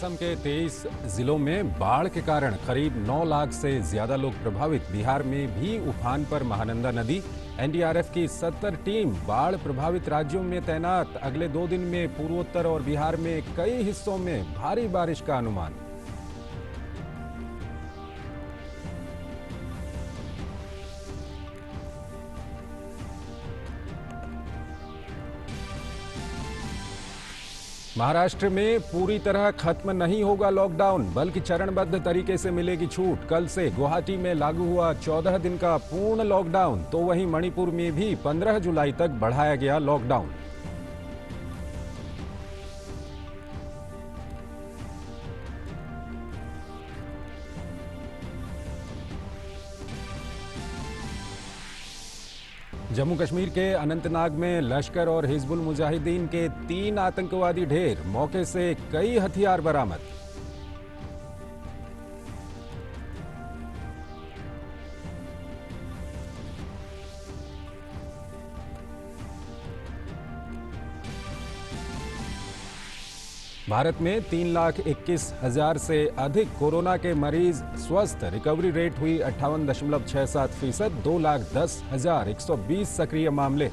असम के 23 जिलों में बाढ़ के कारण करीब 9 लाख से ज्यादा लोग प्रभावित। बिहार में भी उफान पर महानंदा नदी। एनडीआरएफ की 70 टीम बाढ़ प्रभावित राज्यों में तैनात। अगले 2 दिन में पूर्वोत्तर और बिहार में कई हिस्सों में भारी बारिश का अनुमान। महाराष्ट्र में पूरी तरह खत्म नहीं होगा लॉकडाउन, बल्कि चरणबद्ध तरीके से मिलेगी छूट। कल से गुवाहाटी में लागू हुआ 14 दिन का पूर्ण लॉकडाउन। तो वहीं मणिपुर में भी 15 जुलाई तक बढ़ाया गया लॉकडाउन। जम्मू कश्मीर के अनंतनाग में लश्कर और हिजबुल मुजाहिदीन के 3 आतंकवादी ढेर। मौके से कई हथियार बरामद। भारत में 3,21,000 से अधिक कोरोना के मरीज स्वस्थ। रिकवरी रेट हुई 58.67%। 2,10,120 सक्रिय मामले।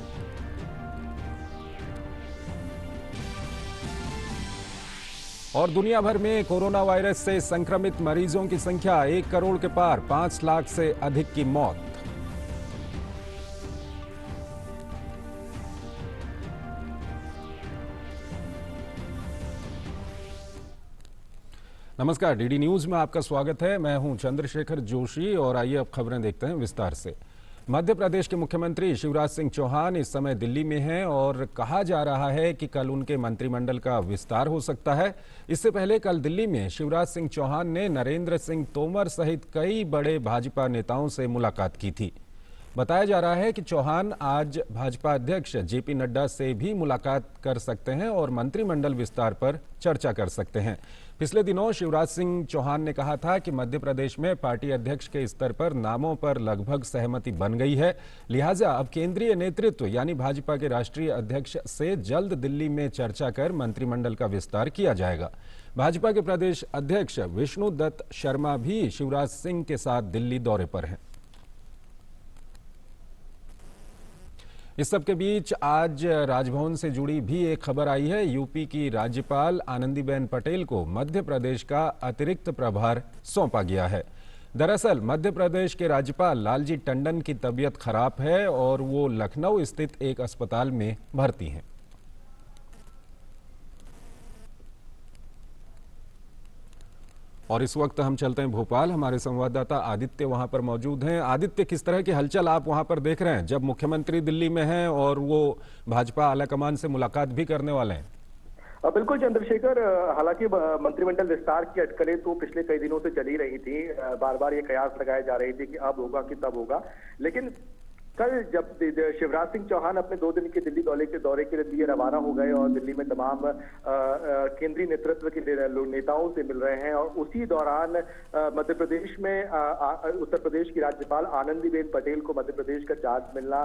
और दुनिया भर में कोरोना वायरस से संक्रमित मरीजों की संख्या 1 करोड़ के पार। 5 लाख से अधिक की मौत। नमस्कार, डीडी न्यूज में आपका स्वागत है। मैं हूं चंद्रशेखर जोशी और आइए अब खबरें देखते हैं विस्तार से। मध्य प्रदेश के मुख्यमंत्री शिवराज सिंह चौहान इस समय दिल्ली में हैं और कहा जा रहा है कि कल उनके मंत्रिमंडल का विस्तार हो सकता है। इससे पहले कल दिल्ली में शिवराज सिंह चौहान ने नरेंद्र सिंह तोमर सहित कई बड़े भाजपा नेताओं से मुलाकात की थी। बताया जा रहा है कि चौहान आज भाजपा अध्यक्ष जेपी नड्डा से भी मुलाकात कर सकते हैं और मंत्रिमंडल विस्तार पर चर्चा कर सकते हैं। पिछले दिनों शिवराज सिंह चौहान ने कहा था कि मध्य प्रदेश में पार्टी अध्यक्ष के स्तर पर नामों पर लगभग सहमति बन गई है। लिहाजा अब केंद्रीय नेतृत्व यानी भाजपा के राष्ट्रीय अध्यक्ष से जल्द दिल्ली में चर्चा कर मंत्रिमंडल का विस्तार किया जाएगा। भाजपा के प्रदेश अध्यक्ष विष्णु दत्त शर्मा भी शिवराज सिंह के साथ दिल्ली दौरे पर हैं। इस सब के बीच आज राजभवन से जुड़ी भी एक खबर आई है। यूपी की राज्यपाल आनंदीबेन पटेल को मध्य प्रदेश का अतिरिक्त प्रभार सौंपा गया है। दरअसल मध्य प्रदेश के राज्यपाल लालजी टंडन की तबीयत खराब है और वो लखनऊ स्थित एक अस्पताल में भर्ती हैं। और इस वक्त हम चलते हैं भोपाल। हमारे संवाददाता आदित्य वहां पर मौजूद हैं। आदित्य, किस तरह की हलचल आप वहां पर देख रहे हैं जब मुख्यमंत्री दिल्ली में हैं और वो भाजपा आलाकमान से मुलाकात भी करने वाले हैं? बिल्कुल चंद्रशेखर, हालांकि मंत्रिमंडल विस्तार की अटकलें तो पिछले कई दिनों से चली रही थी। बार बार ये कयास लगाए जा रही थी कि अब होगा कि तब होगा, लेकिन कल जब शिवराज सिंह चौहान अपने 2 दिन के दिल्ली दौरे के लिए रवाना हो गए और दिल्ली में तमाम केंद्रीय नेतृत्व के नेताओं से मिल रहे हैं, और उसी दौरान मध्य प्रदेश में उत्तर प्रदेश की राज्यपाल आनंदीबेन पटेल को मध्य प्रदेश का चार्ज मिलना,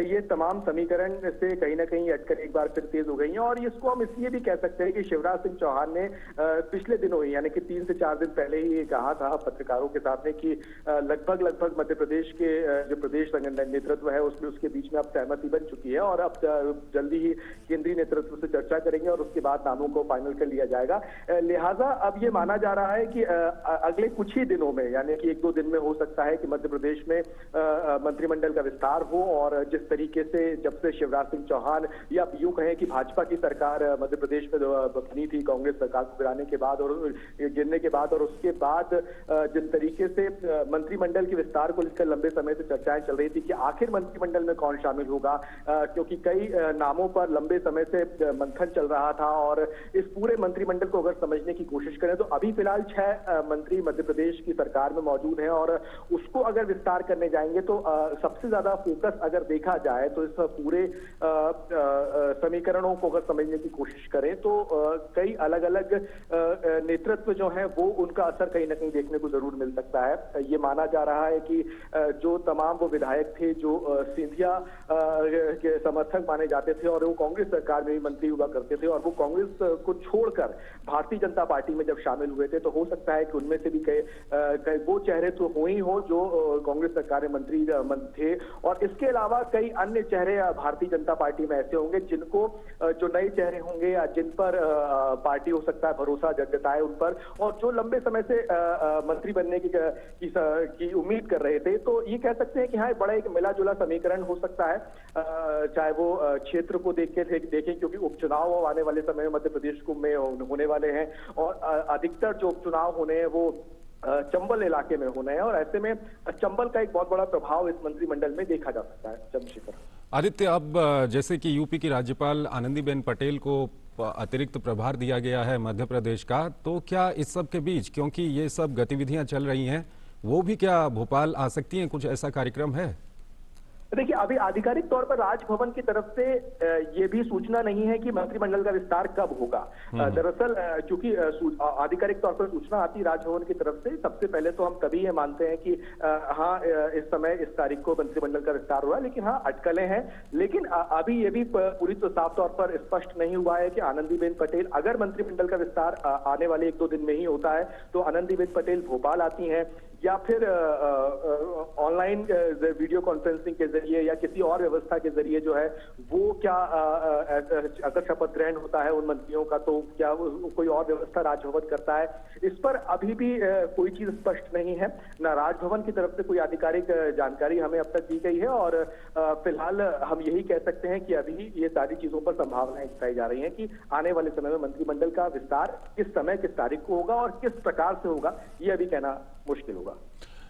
ये तमाम समीकरण से कहीं ना कहीं अटकलें एक बार फिर तेज हो गई हैं। और इसको हम इसलिए भी कह सकते हैं कि शिवराज सिंह चौहान ने पिछले दिनों ही यानी कि 3 से 4 दिन पहले ही ये कहा था पत्रकारों के साथ में कि लगभग मध्य प्रदेश के जो प्रदेश नेतृत्व है उसमें उसके बीच में अब सहमति बन चुकी है और अब जल्दी ही केंद्रीय नेतृत्व से चर्चा करेंगे और उसके बाद नामों को फाइनल कर लिया जाएगा। लिहाजा अब ये माना जा रहा है कि अगले कुछ ही दिनों में यानी कि 1-2 दिन में हो सकता है कि मध्य प्रदेश में मंत्रिमंडल का विस्तार हो। और जिस तरीके से जब से शिवराज सिंह चौहान या यूं कहें कि भाजपा की सरकार मध्य प्रदेश में बनी थी कांग्रेस सरकार को गिराने के बाद और गिरने के बाद, और उसके बाद जिस तरीके से मंत्रिमंडल के विस्तार को लेकर लंबे समय से चर्चाएं चल रही थी कि आखिर मंत्रिमंडल में कौन शामिल होगा, क्योंकि कई नामों पर लंबे समय से मंथन चल रहा था। और इस पूरे मंत्रिमंडल को अगर समझने की कोशिश करें तो अभी फिलहाल 6 मंत्री मध्य प्रदेश की सरकार में मौजूद हैं और उसको अगर विस्तार करने जाएंगे तो सबसे ज्यादा फोकस अगर देखा जाए तो इस पूरे समीकरणों को अगर समझने की कोशिश करें तो कई अलग अलग नेतृत्व जो है वो उनका असर कहीं ना कहीं देखने को जरूर मिल सकता है। ये माना जा रहा है कि जो तमाम वो विधायक थे जो सिंधिया के समर्थक माने जाते थे और वो कांग्रेस सरकार में भी मंत्री हुआ करते थे, और वो कांग्रेस को छोड़कर भारतीय जनता पार्टी में जब शामिल हुए थे तो हो सकता है कि उनमें से भी कई वो चेहरे तो हो ही हो जो कांग्रेस सरकार में मंत्री थे, और इसके अलावा कई अन्य चेहरे भारतीय जनता पार्टी में ऐसे होंगे जिनको जो नए चेहरे होंगे या जिन पर पार्टी हो सकता है भरोसा जताए उन पर, और जो लंबे समय से मंत्री बनने की उम्मीद कर रहे थे। तो ये कह सकते हैं कि हाँ, बड़ा एक मिला जुला समीकरण हो सकता है, चाहे वो क्षेत्र को देखें क्योंकि उपचुनाव आने वाले समय में मध्य प्रदेश में होने वाले हैं, और अधिकतर जो उपचुनाव होने हैं वो चंबल इलाके में होना है, और ऐसे में चंबल का एक बहुत बड़ा प्रभाव इस मंत्रिमंडल में देखा जा सकता है। चंद्रशेखर आदित्य, अब जैसे कि यूपी की राज्यपाल आनंदीबेन पटेल को अतिरिक्त प्रभार दिया गया है मध्य प्रदेश का, तो क्या इस सब के बीच, क्योंकि ये सब गतिविधियां चल रही हैं, वो भी क्या भोपाल आ सकती हैं? कुछ ऐसा कार्यक्रम है? देखिए, अभी आधिकारिक तौर पर राजभवन की तरफ से ये भी सूचना नहीं है कि मंत्रिमंडल का विस्तार कब होगा। दरअसल चूंकि आधिकारिक तौर पर सूचना आती राजभवन की तरफ से, सबसे पहले तो हम तभी ये मानते हैं कि हाँ, इस समय इस तारीख को मंत्रिमंडल का विस्तार हुआ है, लेकिन हाँ, अटकलें हैं। लेकिन अभी ये भी पूरी तो साफ तौर पर स्पष्ट नहीं हुआ है कि आनंदीबेन पटेल, अगर मंत्रिमंडल का विस्तार आने वाले 1-2 दिन में ही होता है तो आनंदीबेन पटेल भोपाल आती हैं या फिर ऑनलाइन वीडियो कॉन्फ्रेंसिंग के जरिए या किसी और व्यवस्था के जरिए जो है वो क्या अगर शपथ ग्रहण होता है उन मंत्रियों का तो क्या कोई और व्यवस्था राजभवन करता है, इस पर अभी भी कोई चीज स्पष्ट नहीं है। ना राजभवन की तरफ से कोई आधिकारिक जानकारी हमें अब तक दी गई है, और फिलहाल हम यही कह सकते हैं कि अभी ये सारी चीजों पर संभावनाएं जताई जा रही हैं कि आने वाले समय में मंत्रिमंडल का विस्तार किस समय किस तारीख को होगा और किस प्रकार से होगा, ये अभी कहना मुश्किल होगा।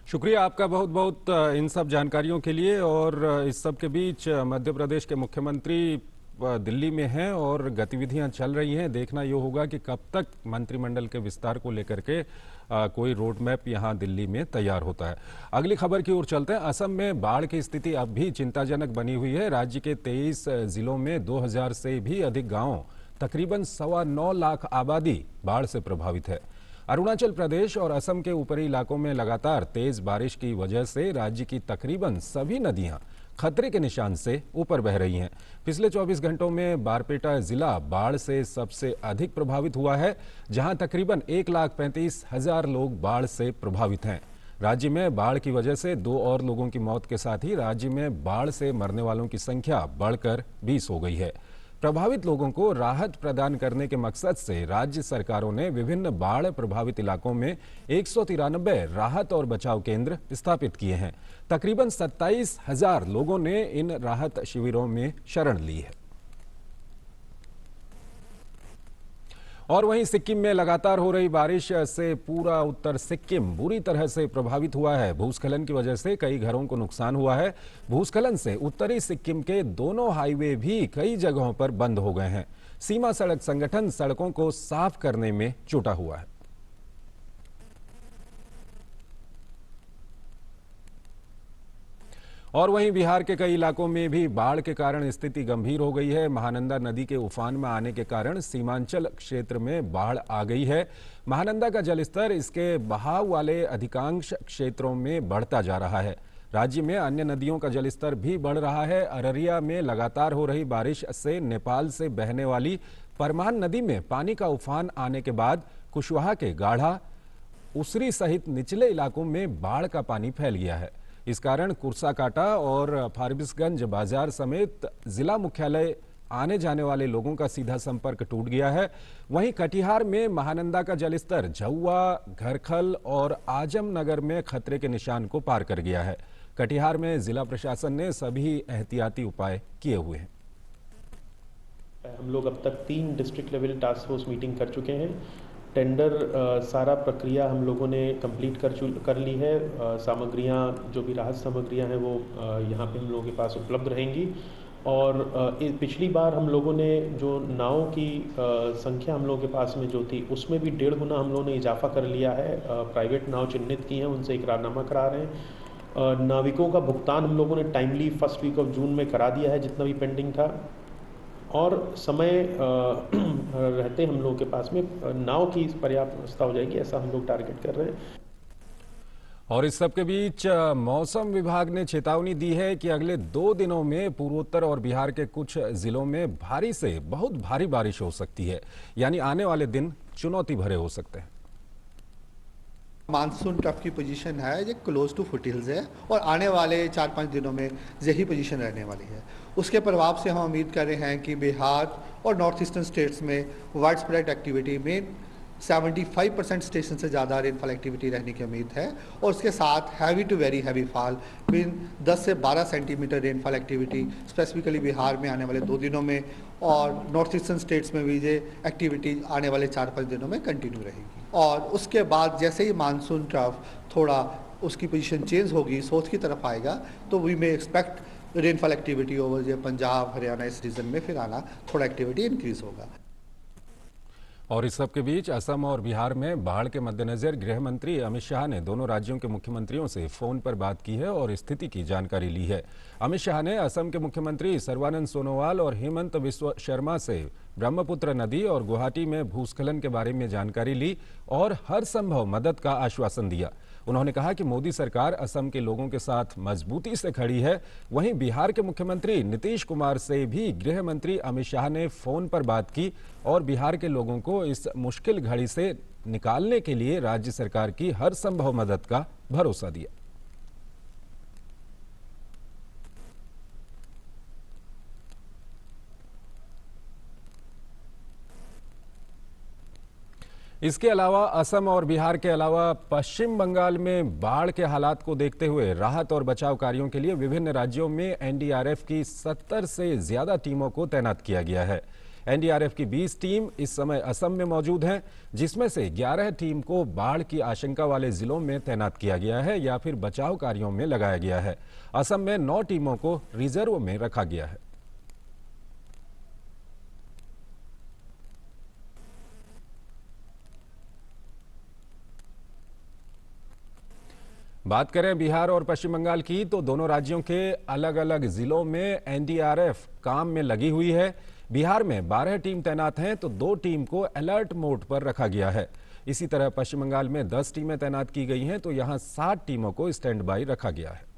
शुक्रिया आपका बहुत बहुत इन सब जानकारियों के लिए। और इस सब के बीच मध्य प्रदेश के मुख्यमंत्री दिल्ली में हैं और गतिविधियां चल रही हैं। देखना ये होगा कि कब तक मंत्रिमंडल के विस्तार को लेकर के कोई रोड मैप यहां दिल्ली में तैयार होता है। अगली खबर की ओर चलते हैं। असम में बाढ़ की स्थिति अब भी चिंताजनक बनी हुई है। राज्य के 23 जिलों में 2000 से भी अधिक गाँव, तकरीबन 9.25 लाख आबादी बाढ़ से प्रभावित है। अरुणाचल प्रदेश और असम के ऊपरी इलाकों में लगातार तेज बारिश की वजह से राज्य की तकरीबन सभी नदियां खतरे के निशान से ऊपर बह रही हैं। पिछले 24 घंटों में बारपेटा जिला बाढ़ से सबसे अधिक प्रभावित हुआ है, जहां तकरीबन 1,35,000 लोग बाढ़ से प्रभावित हैं। राज्य में बाढ़ की वजह से 2 और लोगों की मौत के साथ ही राज्य में बाढ़ से मरने वालों की संख्या बढ़कर 20 हो गई है। प्रभावित लोगों को राहत प्रदान करने के मकसद से राज्य सरकारों ने विभिन्न बाढ़ प्रभावित इलाकों में 193 राहत और बचाव केंद्र स्थापित किए हैं। तकरीबन 27,000 लोगों ने इन राहत शिविरों में शरण ली है। और वहीं सिक्किम में लगातार हो रही बारिश से पूरा उत्तर सिक्किम बुरी तरह से प्रभावित हुआ है। भूस्खलन की वजह से कई घरों को नुकसान हुआ है। भूस्खलन से उत्तरी सिक्किम के दोनों हाईवे भी कई जगहों पर बंद हो गए हैं। सीमा सड़क संगठन सड़कों को साफ करने में जुटा हुआ है। और वहीं बिहार के कई इलाकों में भी बाढ़ के कारण स्थिति गंभीर हो गई है। महानंदा नदी के उफान में आने के कारण सीमांचल क्षेत्र में बाढ़ आ गई है। महानंदा का जलस्तर इसके बहाव वाले अधिकांश क्षेत्रों में बढ़ता जा रहा है। राज्य में अन्य नदियों का जलस्तर भी बढ़ रहा है। अररिया में लगातार हो रही बारिश से नेपाल से बहने वाली परमान नदी में पानी का उफान आने के बाद कुशवाहा के गाढ़ा, उसरी सहित निचले इलाकों में बाढ़ का पानी फैल गया है। इस कारण कुर्साकाटा और फारबिसगंज बाजार समेत जिला मुख्यालय आने जाने वाले लोगों का सीधा संपर्क टूट गया है। वहीं कटिहार में महानंदा का जलस्तर झुआ, घरखल और आजमनगर में खतरे के निशान को पार कर गया है। कटिहार में जिला प्रशासन ने सभी एहतियाती उपाय किए हुए हैं। हम लोग अब तक 3 district level task force meeting कर चुके हैं। टेंडर सारा प्रक्रिया हम लोगों ने कंप्लीट कर ली है। सामग्रियां, जो भी राहत सामग्रियां हैं वो यहाँ पे हम लोगों के पास उपलब्ध रहेंगी। और पिछली बार हम लोगों ने जो नावों की संख्या हम लोगों के पास में जो थी उसमें भी 1.5 गुना हम लोगों ने इजाफा कर लिया है। प्राइवेट नाव चिन्हित की हैं, उनसे इकरारनामा करा रहे हैं। नाविकों का भुगतान हम लोगों ने timely first week of June में करा दिया है जितना भी पेंडिंग था। और समय रहते हम लोगों के पास में नाव की पर्याप्त व्यवस्था हो जाएगी, ऐसा हम लोग टारगेट कर रहे हैं। और इस सब के बीच मौसम विभाग ने चेतावनी दी है कि अगले 2 दिनों में पूर्वोत्तर और बिहार के कुछ जिलों में भारी से बहुत भारी बारिश हो सकती है। यानी आने वाले दिन चुनौती भरे हो सकते हैं। मानसून ट्रफ की पोजीशन है, ये क्लोज टू फुटहिल्स है और आने वाले 4-5 दिनों में यही पोजीशन रहने वाली है। उसके प्रभाव से हम उम्मीद कर रहे हैं कि बिहार और नॉर्थ ईस्टर्न स्टेट्स में वाइड स्प्रेड एक्टिविटी में 75% स्टेशन से ज़्यादा रेनफॉल एक्टिविटी रहने की उम्मीद है और उसके साथ heavy to very heavy fall बिन 10 से 12 centimetre rainfall activity specifically Bihar में आने वाले 2 दिनों में और नॉर्थ ईस्टर्न स्टेट्स में भी ये एक्टिविटी आने वाले 4-5 दिनों में कंटिन्यू रहेगी। और उसके बाद जैसे ही मानसून ट्रफ थोड़ा उसकी पोजीशन चेंज होगी, साउथ की तरफ आएगा, तो we may expect rainfall activity over जो पंजाब हरियाणा इस रीजन में फिर आना थोड़ा एक्टिविटी इंक्रीज होगा। और इस सब के बीच असम और बिहार में बाढ़ के मद्देनजर गृह मंत्री अमित शाह ने दोनों राज्यों के मुख्यमंत्रियों से फोन पर बात की है और स्थिति की जानकारी ली है। अमित शाह ने असम के मुख्यमंत्री सर्बानंद सोनोवाल और हेमंत बिस्वा शर्मा से ब्रह्मपुत्र नदी और गुवाहाटी में भूस्खलन के बारे में जानकारी ली और हर संभव मदद का आश्वासन दिया। उन्होंने कहा कि मोदी सरकार असम के लोगों के साथ मजबूती से खड़ी है। वहीं बिहार के मुख्यमंत्री नीतीश कुमार से भी गृह मंत्री अमित शाह ने फोन पर बात की और बिहार के लोगों को इस मुश्किल घड़ी से निकालने के लिए राज्य सरकार की हर संभव मदद का भरोसा दिया। इसके अलावा असम और बिहार के अलावा पश्चिम बंगाल में बाढ़ के हालात को देखते हुए राहत और बचाव कार्यों के लिए विभिन्न राज्यों में एनडीआरएफ की 70 से ज्यादा टीमों को तैनात किया गया है। एनडीआरएफ की 20 टीम इस समय असम में मौजूद हैं, जिसमें से 11 टीम को बाढ़ की आशंका वाले जिलों में तैनात किया गया है या फिर बचाव कार्यों में लगाया गया है। असम में 9 टीमों को रिजर्व में रखा गया है। बात करें बिहार और पश्चिम बंगाल की, तो दोनों राज्यों के अलग अलग जिलों में एनडीआरएफ काम में लगी हुई है। बिहार में 12 टीम तैनात हैं तो 2 टीम को अलर्ट मोड पर रखा गया है। इसी तरह पश्चिम बंगाल में 10 टीमें तैनात की गई हैं तो यहां 60 टीमों को स्टैंड बाई रखा गया है।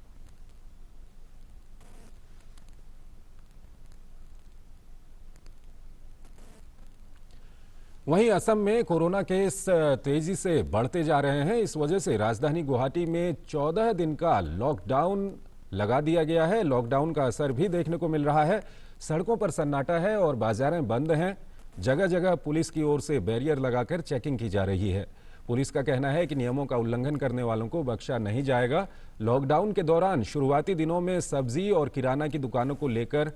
वहीं असम में कोरोना केस तेजी से बढ़ते जा रहे हैं। इस वजह से राजधानी गुवाहाटी में 14 दिन का लॉकडाउन लगा दिया गया है। लॉकडाउन का असर भी देखने को मिल रहा है। सड़कों पर सन्नाटा है और बाजारें बंद हैं। जगह जगह पुलिस की ओर से बैरियर लगाकर चेकिंग की जा रही है। पुलिस का कहना है कि नियमों का उल्लंघन करने वालों को बख्शा नहीं जाएगा। लॉकडाउन के दौरान शुरुआती दिनों में सब्जी और किराना की दुकानों को लेकर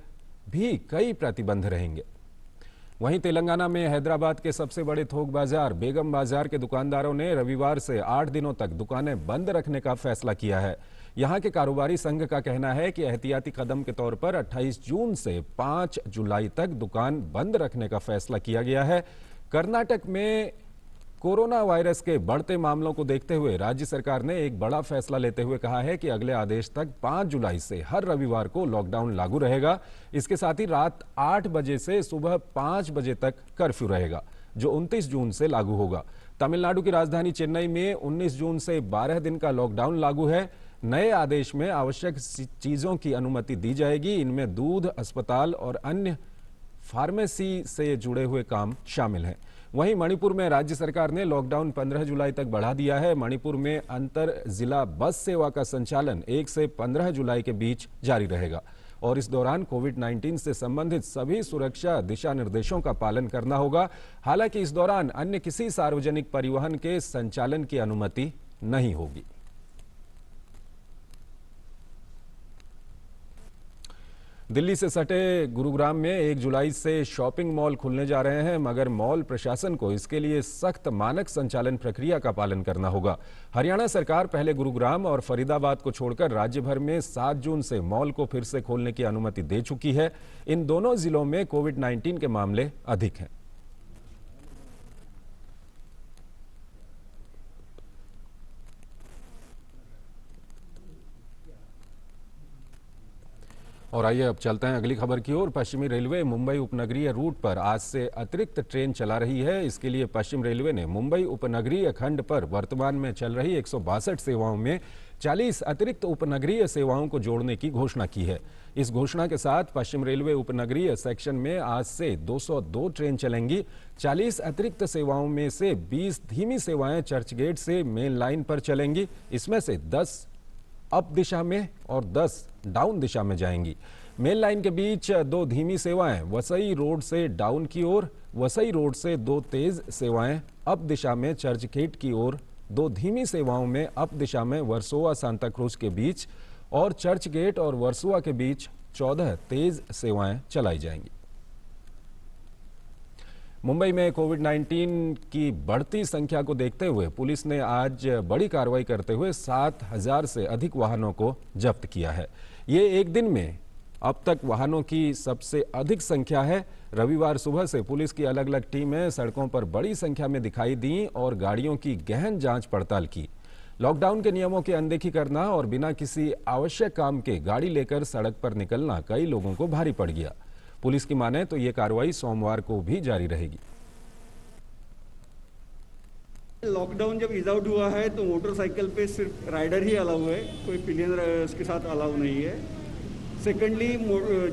भी कई प्रतिबंध रहेंगे। वहीं तेलंगाना में हैदराबाद के सबसे बड़े थोक बाजार बेगम बाजार के दुकानदारों ने रविवार से 8 दिनों तक दुकानें बंद रखने का फैसला किया है। यहां के कारोबारी संघ का कहना है कि एहतियाती कदम के तौर पर 28 जून से 5 जुलाई तक दुकान बंद रखने का फैसला किया गया है। कर्नाटक में कोरोना वायरस के बढ़ते मामलों को देखते हुए राज्य सरकार ने एक बड़ा फैसला लेते हुए कहा है कि अगले आदेश तक 5 जुलाई से हर रविवार को लॉकडाउन लागू रहेगा। इसके साथ ही रात 8 बजे से सुबह 5 बजे तक कर्फ्यू रहेगा, जो 29 जून से लागू होगा। तमिलनाडु की राजधानी चेन्नई में 19 जून से 12 दिन का लॉकडाउन लागू है। नए आदेश में आवश्यक चीजों की अनुमति दी जाएगी। इनमें दूध, अस्पताल और अन्य फार्मेसी से जुड़े हुए काम शामिल हैं। वहीं मणिपुर में राज्य सरकार ने लॉकडाउन 15 जुलाई तक बढ़ा दिया है। मणिपुर में अंतर जिला बस सेवा का संचालन 1 से 15 जुलाई के बीच जारी रहेगा और इस दौरान कोविड-19 से संबंधित सभी सुरक्षा दिशा निर्देशों का पालन करना होगा। हालांकि इस दौरान अन्य किसी सार्वजनिक परिवहन के संचालन की अनुमति नहीं होगी। दिल्ली से सटे गुरुग्राम में 1 जुलाई से शॉपिंग मॉल खुलने जा रहे हैं, मगर मॉल प्रशासन को इसके लिए सख्त मानक संचालन प्रक्रिया का पालन करना होगा। हरियाणा सरकार पहले गुरुग्राम और फरीदाबाद को छोड़कर राज्य भर में 7 जून से मॉल को फिर से खोलने की अनुमति दे चुकी है। इन दोनों जिलों में कोविड-19 के मामले अधिक हैं। और आइए अब चलते हैं अगली खबर की ओर। पश्चिमी रेलवे मुंबई उपनगरीय रूट पर आज से अतिरिक्त ट्रेन चला रही है। इसके लिए पश्चिम रेलवे ने मुंबई उपनगरीय खंड पर वर्तमान में चल रही 162 सेवाओं में 40 अतिरिक्त उपनगरीय सेवाओं को जोड़ने की घोषणा की है। इस घोषणा के साथ पश्चिम रेलवे उपनगरीय सेक्शन में आज से 202 ट्रेन चलेंगी। 40 अतिरिक्त सेवाओं में से 20 धीमी सेवाएं चर्चगेट से मेन लाइन पर चलेंगी। इसमें से 10 अप दिशा में और 10 डाउन दिशा में जाएंगी। मेन लाइन के बीच 2 धीमी सेवाएं वसई रोड से डाउन की ओर, वसई रोड से 2 तेज सेवाएं अप दिशा में चर्चगेट की ओर, 2 धीमी सेवाओं में अप दिशा में वर्सोवा सांता क्रूज के बीच और चर्चगेट और वर्सोवा के बीच 14 तेज सेवाएं चलाई जाएंगी। मुंबई में कोविड-19 की बढ़ती संख्या को देखते हुए पुलिस ने आज बड़ी कार्रवाई करते हुए 7,000 से अधिक वाहनों को जब्त किया है। ये एक दिन में अब तक वाहनों की सबसे अधिक संख्या है। रविवार सुबह से पुलिस की अलग अलग टीमें सड़कों पर बड़ी संख्या में दिखाई दी और गाड़ियों की गहन जांच पड़ताल की। लॉकडाउन के नियमों की अनदेखी करना और बिना किसी आवश्यक काम के गाड़ी लेकर सड़क पर निकलना कई लोगों को भारी पड़ गया। पुलिस की माने तो ये कार्रवाई सोमवार को भी जारी रहेगी। लॉकडाउन जब इज आउट हुआ है तो मोटरसाइकिल पे सिर्फ राइडर ही अलाउ है, कोई पिलियन के साथ अलाउ नहीं है। सेकेंडली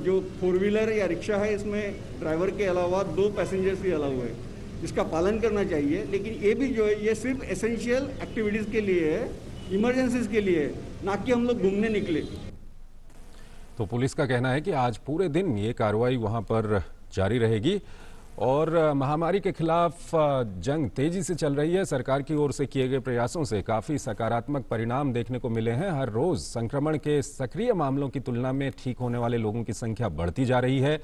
जो 4 व्हीलर या रिक्शा है इसमें ड्राइवर के अलावा 2 पैसेंजर्स ही अलाउ है, जिसका पालन करना चाहिए। लेकिन ये भी जो है ये सिर्फ एसेंशियल एक्टिविटीज़ के लिए है, इमरजेंसीज के लिए, ना कि हम लोग घूमने निकले। तो पुलिस का कहना है कि आज पूरे दिन ये कार्रवाई वहां पर जारी रहेगी और महामारी के खिलाफ जंग तेजी से चल रही है। सरकार की ओर से किए गए प्रयासों से काफी सकारात्मक परिणाम देखने को मिले हैं। हर रोज संक्रमण के सक्रिय मामलों की तुलना में ठीक होने वाले लोगों की संख्या बढ़ती जा रही है।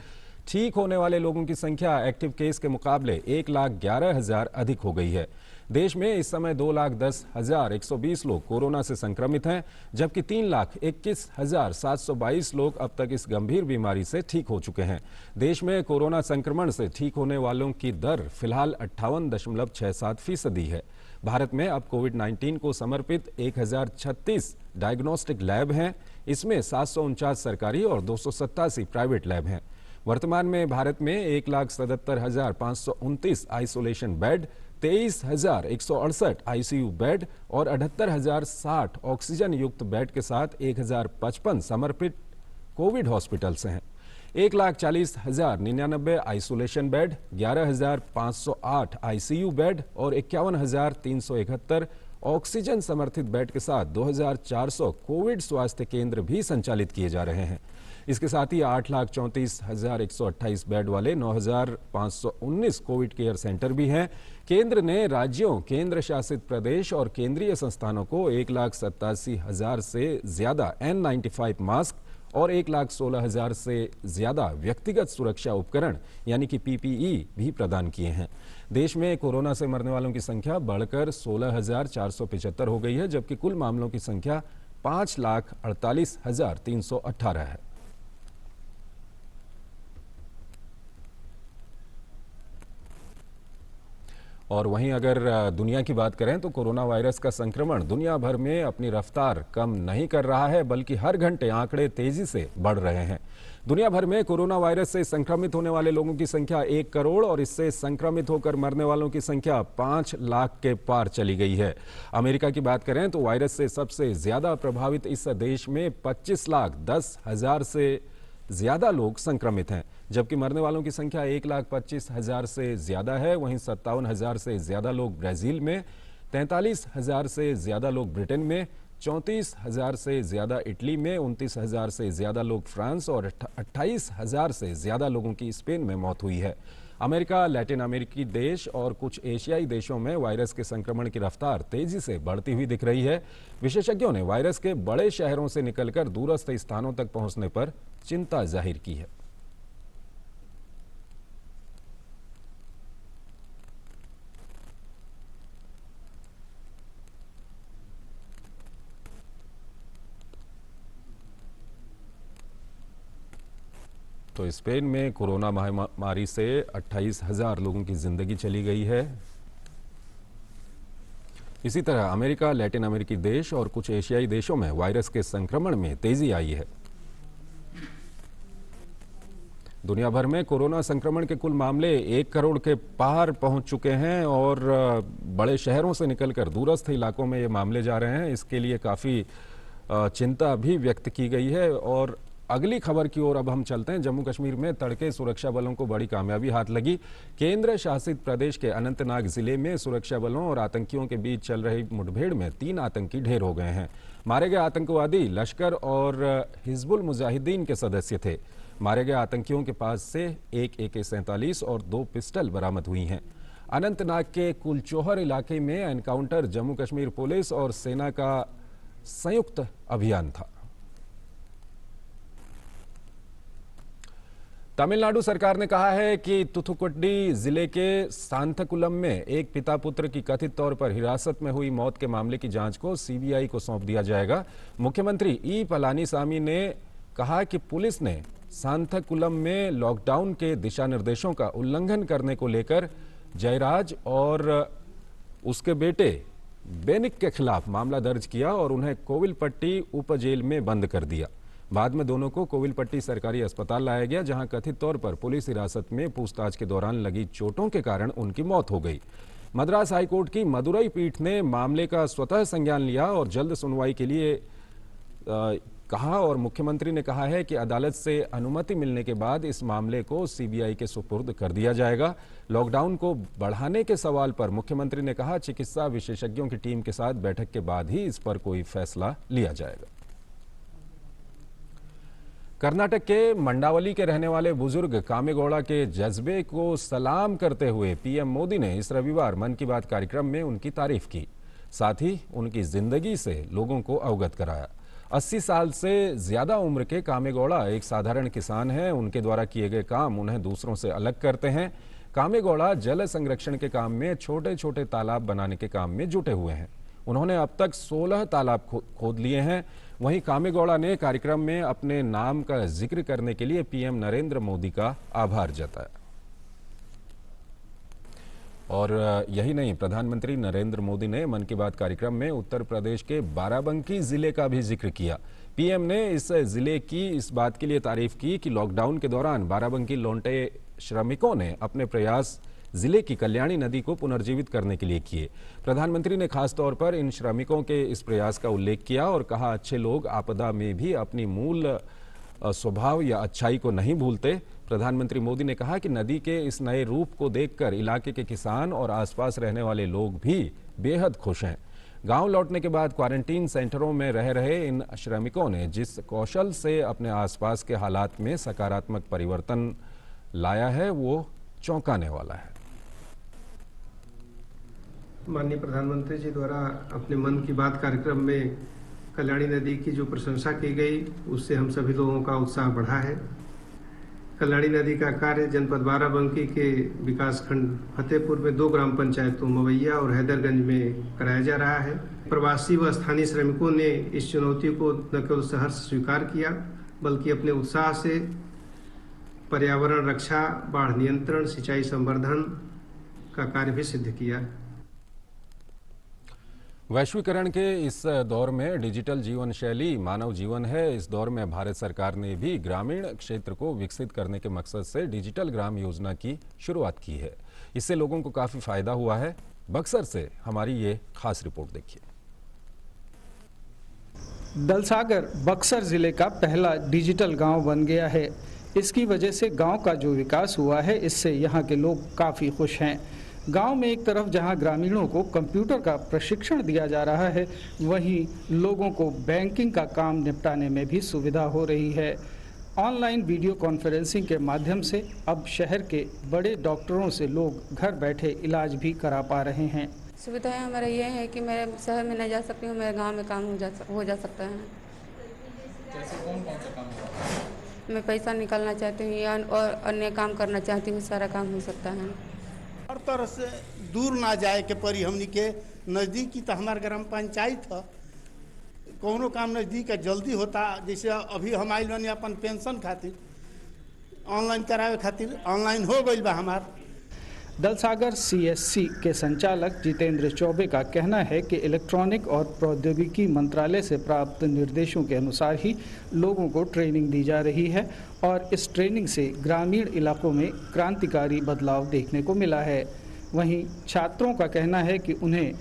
ठीक होने वाले लोगों की संख्या एक्टिव केस के मुकाबले 1,11,000 अधिक हो गई है। देश में इस समय 2,10,120 लोग कोरोना से संक्रमित हैं, जबकि 3,21,722 लोग अब तक इस गंभीर बीमारी से ठीक हो चुके हैं। देश में कोरोना संक्रमण से ठीक होने वालों की दर फिलहाल 58.67% है। भारत में अब कोविड-19 को समर्पित 1,036 डायग्नोस्टिक लैब हैं। इसमें 749 सरकारी और 287 प्राइवेट लैब हैं। वर्तमान में भारत में 1,77,529 आइसोलेशन बेड, 23,168 आईसीयू बेड और 78,060 ऑक्सीजन युक्त बेड के साथ 1,055 समर्पित कोविड हॉस्पिटल्स हैं। 1,40,099 आइसोलेशन बेड, 11,508 आईसीयू बेड और 51,371 ऑक्सीजन समर्थित बेड के साथ 2,400 कोविड स्वास्थ्य केंद्र भी संचालित किए जा रहे हैं। इसके साथ ही 8,34,128 बेड वाले 9,519 कोविड केयर सेंटर भी हैं। केंद्र ने राज्यों, केंद्र शासित प्रदेश और केंद्रीय संस्थानों को 1,87,000 से ज्यादा N95 मास्क और 1,16,000 से ज्यादा व्यक्तिगत सुरक्षा उपकरण यानी कि PPE भी प्रदान किए हैं। देश में कोरोना से मरने वालों की संख्या बढ़कर 16,475 हो गई है, जबकि कुल मामलों की संख्या 5,48,318 है। और वहीं अगर दुनिया की बात करें तो कोरोना वायरस का संक्रमण दुनिया भर में अपनी रफ्तार कम नहीं कर रहा है, बल्कि हर घंटे आंकड़े तेजी से बढ़ रहे हैं। दुनिया भर में कोरोना वायरस से संक्रमित होने वाले लोगों की संख्या 1 करोड़ और इससे संक्रमित होकर मरने वालों की संख्या 5 लाख के पार चली गई है। अमेरिका की बात करें तो वायरस से सबसे ज्यादा प्रभावित इस देश में 25,10,000 से ज्यादा लोग संक्रमित हैं, जबकि मरने वालों की संख्या 1,25,000 से ज्यादा है। वहीं 57,000 से ज्यादा लोग ब्राजील में, 43,000 से ज्यादा लोग ब्रिटेन में, 34,000 से ज्यादा इटली में, 29,000 से ज्यादा लोग फ्रांस और 28,000 से ज्यादा लोगों की स्पेन में मौत हुई है। अमेरिका, लैटिन अमेरिकी देश और कुछ एशियाई देशों में वायरस के संक्रमण की रफ्तार तेजी से बढ़ती हुई दिख रही है। विशेषज्ञों ने वायरस के बड़े शहरों से निकलकर दूरस्थ स्थानों तक पहुंचने पर चिंता जाहिर की है। तो स्पेन में कोरोना महामारी से 28,000 लोगों की जिंदगी चली गई है। इसी तरह अमेरिका, लैटिन अमेरिकी देश और कुछ एशियाई देशों में वायरस के संक्रमण में तेजी आई है। दुनिया भर में कोरोना संक्रमण के कुल मामले 1 करोड़ के पार पहुंच चुके हैं और बड़े शहरों से निकलकर दूरस्थ इलाकों में ये मामले जा रहे हैं। इसके लिए काफ़ी चिंता भी व्यक्त की गई है। और अगली खबर की ओर अब हम चलते हैं। जम्मू कश्मीर में तड़के सुरक्षा बलों को बड़ी कामयाबी हाथ लगी। केंद्र शासित प्रदेश के अनंतनाग जिले में सुरक्षा बलों और आतंकियों के बीच चल रही मुठभेड़ में 3 आतंकी ढेर हो गए हैं। मारे गए आतंकवादी लश्कर और हिजबुल मुजाहिदीन के सदस्य थे। मारे गए आतंकियों के पास से एक AK-47 और 2 पिस्टल बरामद हुई हैं। अनंतनाग के कुलचोहर इलाके में एनकाउंटर जम्मू कश्मीर पुलिस और सेना का संयुक्त अभियान था। तमिलनाडु सरकार ने कहा है कि तुथुकुडी जिले के सांथकुलम में एक पिता पुत्र की कथित तौर पर हिरासत में हुई मौत के मामले की जांच को CBI को सौंप दिया जाएगा। मुख्यमंत्री E. पलानीसामी ने कहा कि पुलिस ने सांथकुलम में लॉकडाउन के दिशा निर्देशों का उल्लंघन करने को लेकर जयराज और उसके बेटे बेनिक के खिलाफ मामला दर्ज किया और उन्हें कोविलपट्टी उप जेल में बंद कर दिया। बाद में दोनों को कोविलपट्टी सरकारी अस्पताल लाया गया, जहां कथित तौर पर पुलिस हिरासत में पूछताछ के दौरान लगी चोटों के कारण उनकी मौत हो गई। मद्रास हाईकोर्ट की मदुरई पीठ ने मामले का स्वतः संज्ञान लिया और जल्द सुनवाई के लिए कहा और मुख्यमंत्री ने कहा है कि अदालत से अनुमति मिलने के बाद इस मामले को CBI के सुपुर्द कर दिया जाएगा। लॉकडाउन को बढ़ाने के सवाल पर मुख्यमंत्री ने कहा, चिकित्सा विशेषज्ञों की टीम के साथ बैठक के बाद ही इस पर कोई फैसला लिया जाएगा। कर्नाटक के मंडावली के रहने वाले बुजुर्ग कामेगौड़ा के जज्बे को सलाम करते हुए PM मोदी ने इस रविवार मन की बात कार्यक्रम में उनकी तारीफ की, साथ ही उनकी जिंदगी से लोगों को अवगत कराया। 80 साल से ज्यादा उम्र के कामेगौड़ा एक साधारण किसान हैं। उनके द्वारा किए गए काम उन्हें दूसरों से अलग करते हैं। कामेगौड़ा जल संरक्षण के काम में छोटे छोटे तालाब बनाने के काम में जुटे हुए हैं। उन्होंने अब तक 16 तालाब खोद लिए हैं। वहीं कामेगौड़ा ने कार्यक्रम में अपने नाम का जिक्र करने के लिए PM नरेंद्र मोदी का आभार जताया। और यही नहीं, प्रधानमंत्री नरेंद्र मोदी ने मन की बात कार्यक्रम में उत्तर प्रदेश के बाराबंकी जिले का भी जिक्र किया। PM ने इस जिले की इस बात के लिए तारीफ की कि लॉकडाउन के दौरान बाराबंकी लौटे श्रमिकों ने अपने प्रयास जिले की कल्याणी नदी को पुनर्जीवित करने के लिए किए। प्रधानमंत्री ने खास तौर पर इन श्रमिकों के इस प्रयास का उल्लेख किया और कहा, अच्छे लोग आपदा में भी अपनी मूल स्वभाव या अच्छाई को नहीं भूलते। प्रधानमंत्री मोदी ने कहा कि नदी के इस नए रूप को देखकर इलाके के किसान और आसपास रहने वाले लोग भी बेहद खुश हैं। गांव लौटने के बाद क्वारंटीन सेंटरों में रह रहे इन श्रमिकों ने जिस कौशल से अपने आसपास के हालात में सकारात्मक परिवर्तन लाया है, वो चौंकाने वाला है। माननीय प्रधानमंत्री जी द्वारा अपने मन की बात कार्यक्रम में कल्याणी नदी की जो प्रशंसा की गई, उससे हम सभी लोगों का उत्साह बढ़ा है। कल्याणी नदी का कार्य जनपद बाराबंकी के विकासखंड फतेहपुर में 2 ग्राम पंचायतों मवैया और हैदरगंज में कराया जा रहा है। प्रवासी व स्थानीय श्रमिकों ने इस चुनौती को न केवल सहर्ष स्वीकार किया, बल्कि अपने उत्साह से पर्यावरण रक्षा, बाढ़ नियंत्रण, सिंचाई संवर्धन का कार्य भी सिद्ध किया। वैश्वीकरण के इस दौर में डिजिटल जीवन शैली मानव जीवन है। इस दौर में भारत सरकार ने भी ग्रामीण क्षेत्र को विकसित करने के मकसद से डिजिटल ग्राम योजना की शुरुआत की है। इससे लोगों को काफी फायदा हुआ है। बक्सर से हमारी ये खास रिपोर्ट देखिए। दलसागर बक्सर जिले का पहला डिजिटल गांव बन गया है। इसकी वजह से गांव का जो विकास हुआ है, इससे यहाँ के लोग काफ़ी खुश हैं। गांव में एक तरफ जहां ग्रामीणों को कंप्यूटर का प्रशिक्षण दिया जा रहा है, वहीं लोगों को बैंकिंग का काम निपटाने में भी सुविधा हो रही है। ऑनलाइन वीडियो कॉन्फ्रेंसिंग के माध्यम से अब शहर के बड़े डॉक्टरों से लोग घर बैठे इलाज भी करा पा रहे हैं। सुविधाएं हमारा ये है कि मैं शहर में नहीं जा सकती हूँ, मेरे गांव में काम हो जा सकता है। जैसे कौन कौन सा काम होगा? मैं पैसा निकालना चाहती हूँ या और अन्य काम करना चाहती हूँ, सारा काम हो सकता है। हर तरह से दूर ना जाए के परी, हमनी के नज़दीक की तो हमारे ग्राम पंचायत है, कोनो काम नज़दीक है, जल्दी होता। जैसे अभी हम आइल बनी अपन पेंशन खातिर ऑनलाइन करावे खातिर, ऑनलाइन हो गई बा हमार। दलसागर सीएससी के संचालक जितेंद्र चौबे का कहना है कि इलेक्ट्रॉनिक और प्रौद्योगिकी मंत्रालय से प्राप्त निर्देशों के अनुसार ही लोगों को ट्रेनिंग दी जा रही है और इस ट्रेनिंग से ग्रामीण इलाकों में क्रांतिकारी बदलाव देखने को मिला है। वहीं छात्रों का कहना है कि उन्हें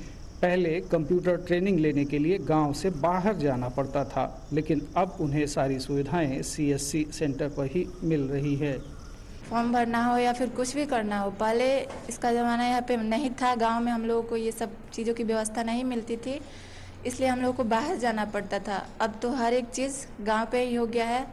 पहले कंप्यूटर ट्रेनिंग लेने के लिए गांव से बाहर जाना पड़ता था, लेकिन अब उन्हें सारी सुविधाएं सीएससी सेंटर पर ही मिल रही है। फॉर्म भरना हो या फिर कुछ भी करना हो, पहले इसका ज़माना यहाँ पे नहीं था। गांव में हम लोगों को ये सब चीज़ों की व्यवस्था नहीं मिलती थी, इसलिए हम लोगों को बाहर जाना पड़ता था। अब तो हर एक चीज़ गांव पे ही हो गया है।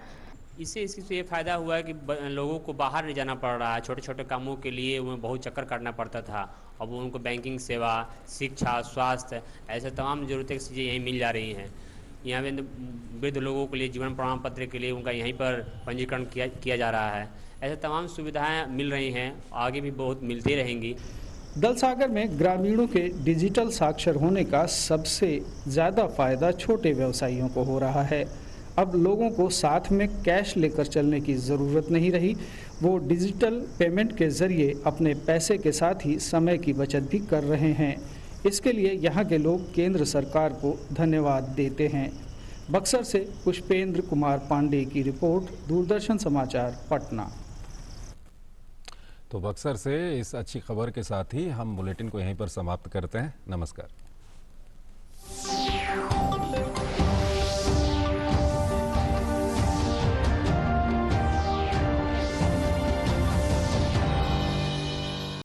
इससे ये फ़ायदा हुआ है कि लोगों को बाहर नहीं जाना पड़ रहा है। छोटे छोटे कामों के लिए उन्हें बहुत चक्कर काटना पड़ता था। अब उनको बैंकिंग सेवा, शिक्षा, स्वास्थ्य, ऐसे तमाम ज़रूरतें चीज़ें यहीं मिल जा रही हैं। यहाँ पे वृद्ध लोगों के लिए जीवन प्रमाण पत्र के लिए उनका यहीं पर पंजीकरण किया जा रहा है। ऐसे तमाम सुविधाएं मिल रही हैं, आगे भी बहुत मिलती रहेंगी। दलसागर में ग्रामीणों के डिजिटल साक्षर होने का सबसे ज़्यादा फायदा छोटे व्यवसायियों को हो रहा है। अब लोगों को साथ में कैश लेकर चलने की ज़रूरत नहीं रही। वो डिजिटल पेमेंट के ज़रिए अपने पैसे के साथ ही समय की बचत भी कर रहे हैं। इसके लिए यहाँ के लोग केंद्र सरकार को धन्यवाद देते हैं। बक्सर से पुष्पेंद्र कुमार पांडे की रिपोर्ट, दूरदर्शन समाचार, पटना। तो बक्सर से इस अच्छी खबर के साथ ही हम बुलेटिन को यहीं पर समाप्त करते हैं। नमस्कार।